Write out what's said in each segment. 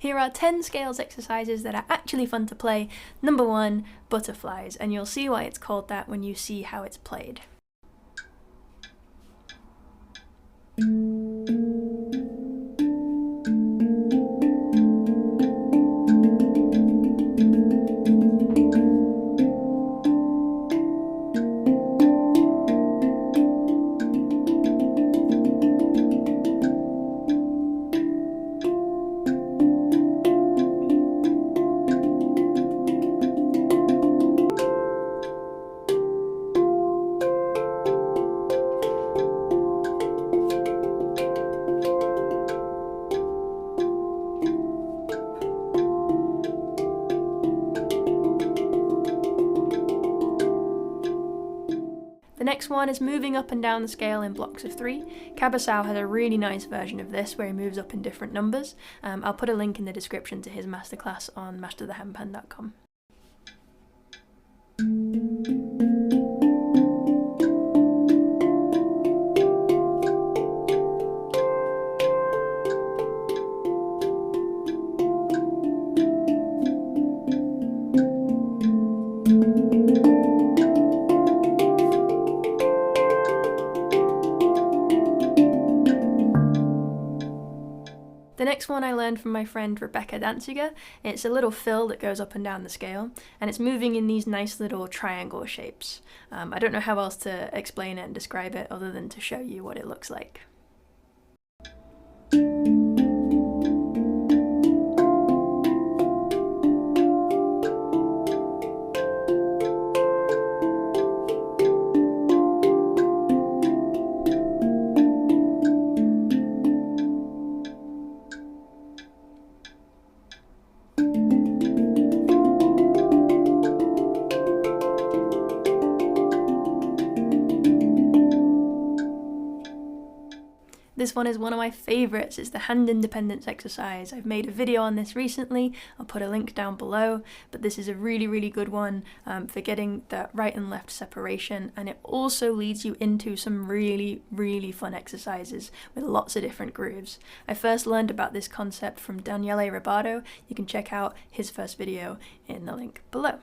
Here are 10 scales exercises that are actually fun to play. Number 1, butterflies, and you'll see why it's called that when you see how it's played. The next one is moving up and down the scale in blocks of 3. Cabasau has a really nice version of this where he moves up in different numbers. I'll put a link in the description to his masterclass on masterthehandpan.com. The next one I learned from my friend Rebecca Danziger. It's a little fill that goes up and down the scale, and it's moving in these nice little triangle shapes. I don't know how else to explain it and describe it other than to show you what it looks like. This one is one of my favourites. It's the hand independence exercise. I've made a video on this recently. I'll put a link down below, but this is a really good one for getting the right and left separation, and it also leads you into some really fun exercises with lots of different grooves. I first learned about this concept from Daniele Ribado. You can check out his first video in the link below.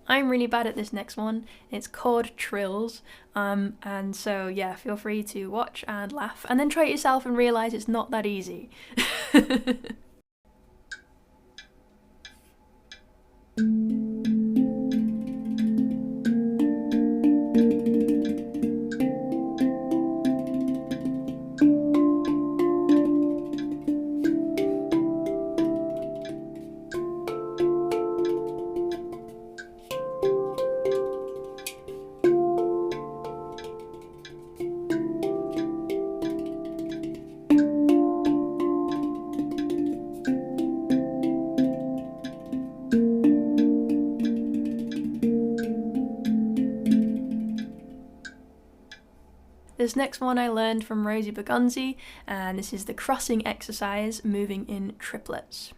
I'm really bad at this next one. It's chord trills, and so yeah, feel free to watch and laugh and then try it yourself and realise it's not that easy. This next one I learned from Rosie Bergonzi, and this is the crossing exercise, moving in triplets.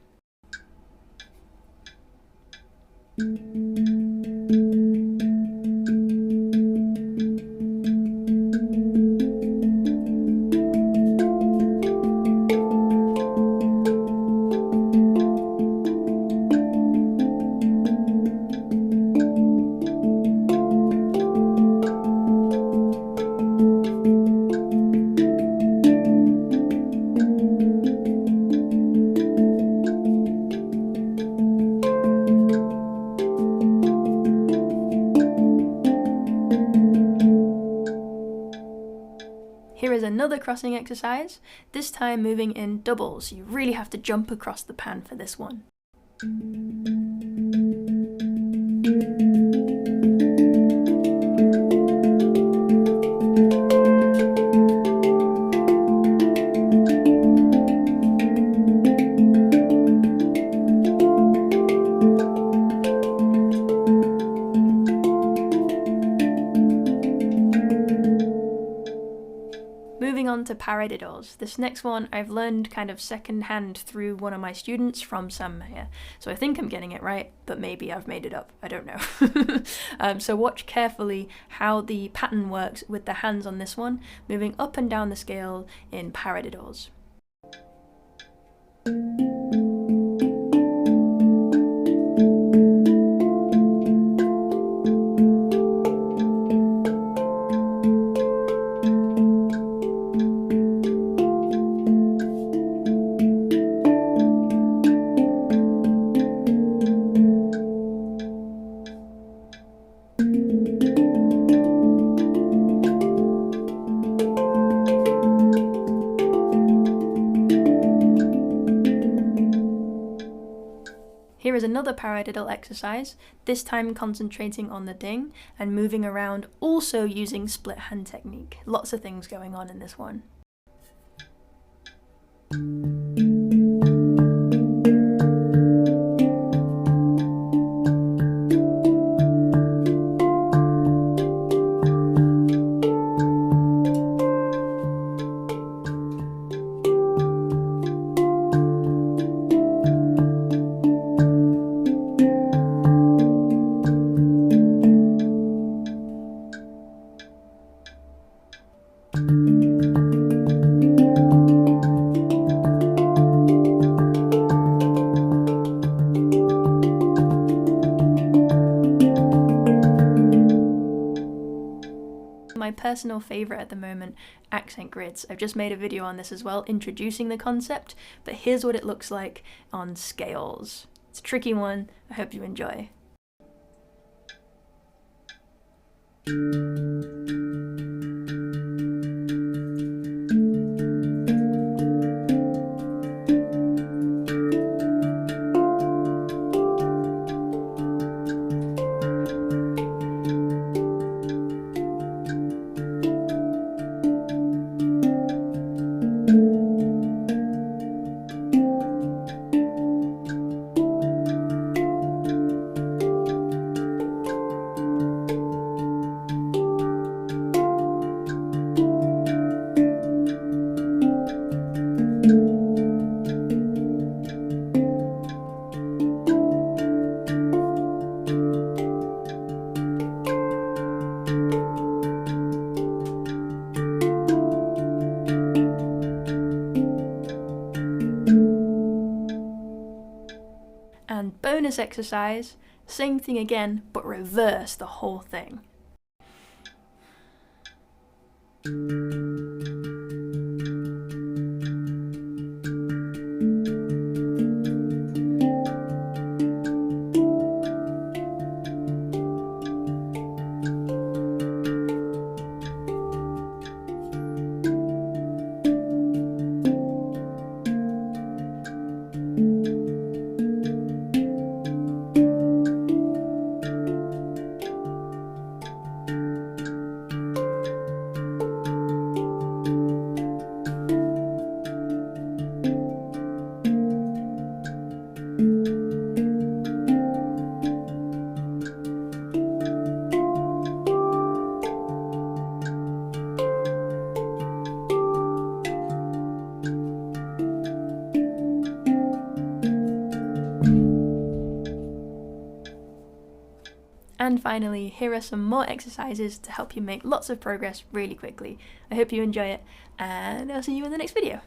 Here is another crossing exercise, this time moving in doubles. You really have to jump across the pan for this one. Moving on to paradiddles. This next one I've learned kind of second-hand through one of my students from Sabye, so I think I'm getting it right, but maybe I've made it up, I don't know. So watch carefully how the pattern works with the hands on this one, moving up and down the scale in paradiddles. Here is another paradiddle exercise, this time concentrating on the ding and moving around, also using split hand technique. Lots of things going on in this one. My personal favourite at the moment, accent grids. I've just made a video on this as well, introducing the concept, but here's what it looks like on scales. It's a tricky one, I hope you enjoy. And bonus exercise, same thing again, but reverse the whole thing. And finally, here are some more exercises to help you make lots of progress really quickly. I hope you enjoy it, and I'll see you in the next video.